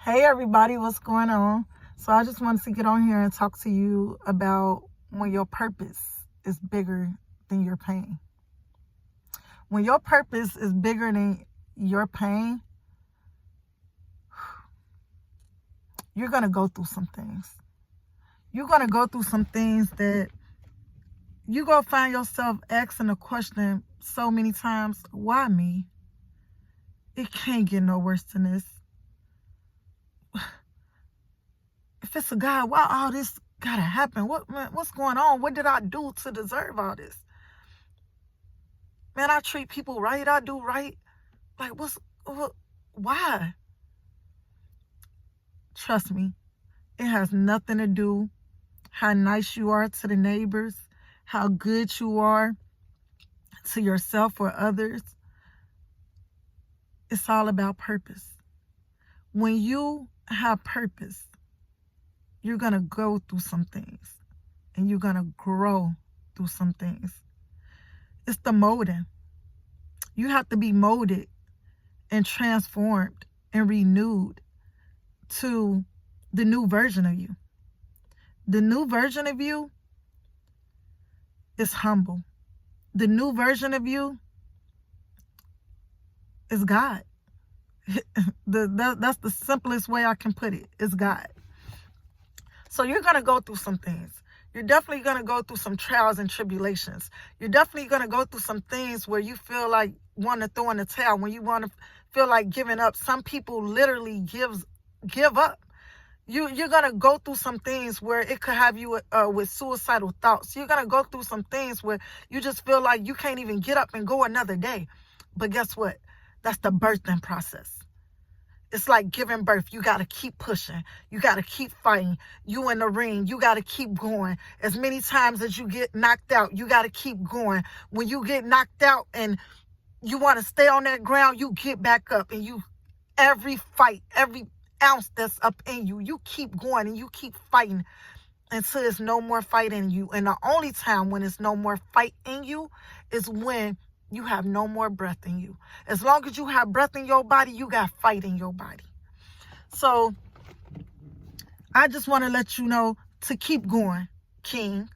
Hey everybody, what's going on? So I just wanted to get on here and talk to you about when your purpose is bigger than your pain. When your purpose is bigger than your pain, you're going to go through some things. You're going to go through some things that you're going to find yourself asking the question so many times, why me? It can't get no worse than this. If it's a God, why all this gotta happen? What's going on? What did I do to deserve all this? Man, I treat people right. I do right. Like, why? Trust me, it has nothing to do how nice you are to the neighbors, how good you are to yourself or others. It's all about purpose. When you have purpose, you're going to go through some things and you're going to grow through some things. It's the molding. You have to be molded and transformed and renewed to the new version of you. The new version of you is humble. The new version of you is God. That's the simplest way I can put it. It's God. So you're going to go through some things. You're definitely going to go through some trials and tribulations. You're definitely going to go through some things where you feel like want to throw in the towel, when you want to feel like giving up. Some people literally give up. You're going to go through some things where it could have you with suicidal thoughts. You're going to go through some things where you just feel like you can't even get up and go another day. But guess what? That's the birthing process. It's like giving birth. You got to keep pushing. You got to keep fighting. You in the ring. You got to keep going. As many times as you get knocked out, you got to keep going. When you get knocked out and you want to stay on that ground, you get back up. And every fight, every ounce that's up in you, you keep going and you keep fighting until there's no more fight in you. And the only time when there's no more fight in you is when you have no more breath in you. As long as you have breath in your body, you got fight in your body. So I just want to let you know to keep going, King.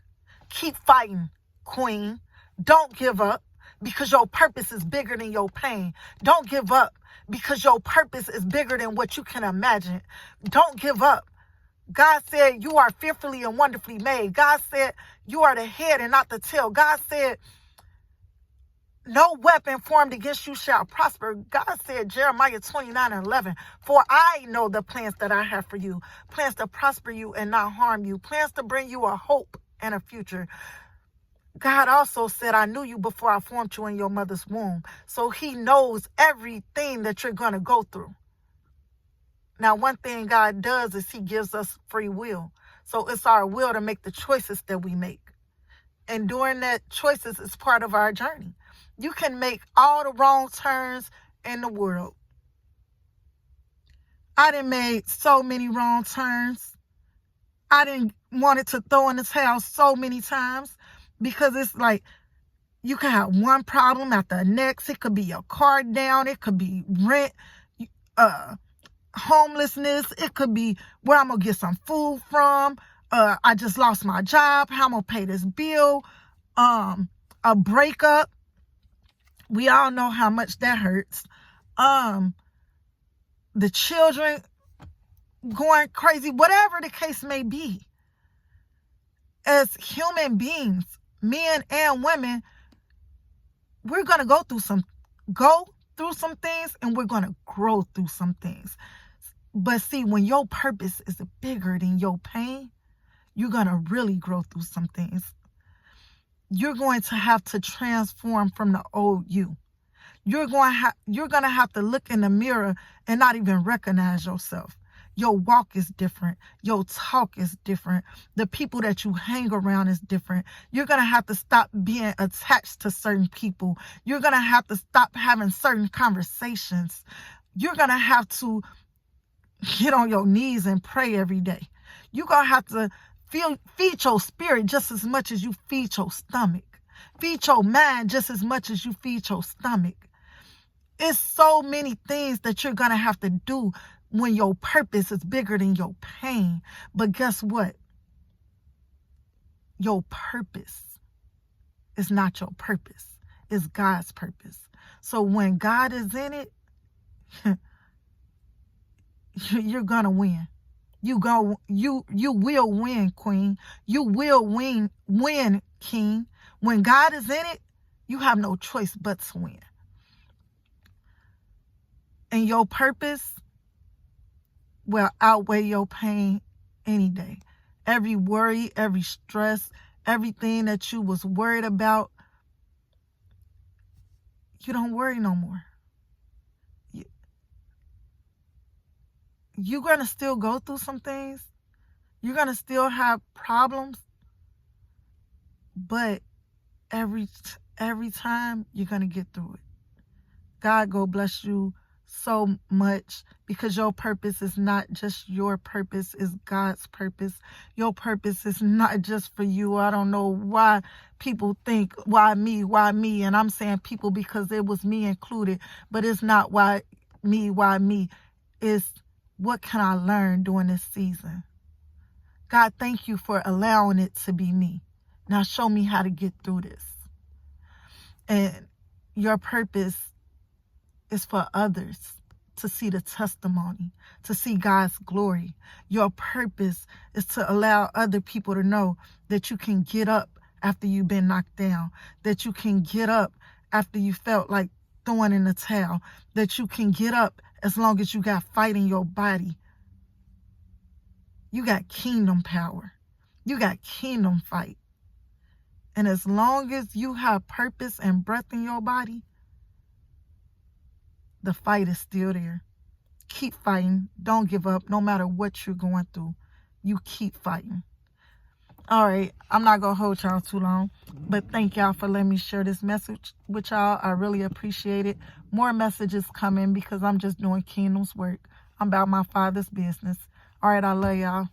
Keep fighting, Queen. Don't give up, because your purpose is bigger than your pain. Don't give up, because your purpose is bigger than what you can imagine. Don't give up. God said you are fearfully and wonderfully made. God said you are the head and not the tail. God said no weapon formed against you shall prosper. God said, Jeremiah 29:11, for I know the plans that I have for you, plans to prosper you and not harm you, plans to bring you a hope and a future. God also said, I knew you before I formed you in your mother's womb. So he knows everything that you're going to go through. Now, one thing God does is he gives us free will. So it's our will to make the choices that we make. And doing that choices is part of our journey. You can make all the wrong turns in the world. I done made so many wrong turns. I didn't want it to throw in the towel so many times, because it's like you can have one problem after the next. It could be your car down. It could be rent, homelessness. It could be where I'm going to get some food from. I just lost my job. How I'm going to pay this bill. A breakup. We all know how much that hurts. The children going crazy, whatever the case may be. As human beings, men and women, we're going to go through some things, and we're going to grow through some things. But see, when your purpose is bigger than your pain, you're going to really grow through some things. You're going to have to transform from the old you. You're going to have to look in the mirror and not even recognize yourself. Your walk is different. Your talk is different. The people that you hang around is different. You're going to have to stop being attached to certain people. You're going to have to stop having certain conversations. You're going to have to get on your knees and pray every day. You're going to have to feed your spirit just as much as you feed your stomach. Feed your mind just as much as you feed your stomach. It's so many things that you're going to have to do when your purpose is bigger than your pain. But guess what? Your purpose is not your purpose. It's God's purpose. So when God is in it, you're gonna win. You will win, queen. You will win, king. When God is in it, you have no choice but to win. And your purpose will outweigh your pain any day. Every worry, every stress, everything that you was worried about, you don't worry no more. You're going to still go through some things. You're going to still have problems. But every time, you're going to get through it. God go bless you so much, because your purpose is not just your purpose, it's God's purpose. Your purpose is not just for you. I don't know why people think, why me? And I'm saying people because it was me included, but it's not why me. It's what can I learn during this season? God, thank you for allowing it to be me. Now show me how to get through this. And your purpose is for others to see the testimony, to see God's glory. Your purpose is to allow other people to know that you can get up after you've been knocked down, that you can get up after you felt like throwing in the towel, that you can get up as long as you got fight in your body. You got kingdom power. You got kingdom fight. And as long as you have purpose and breath in your body, the fight is still there. Keep fighting. Don't give up. No matter what you're going through, you keep fighting. All right, I'm not going to hold y'all too long, but thank y'all for letting me share this message with y'all. I really appreciate it. More messages coming because I'm just doing kingdom's work. I'm about my Father's business. All right, I love y'all.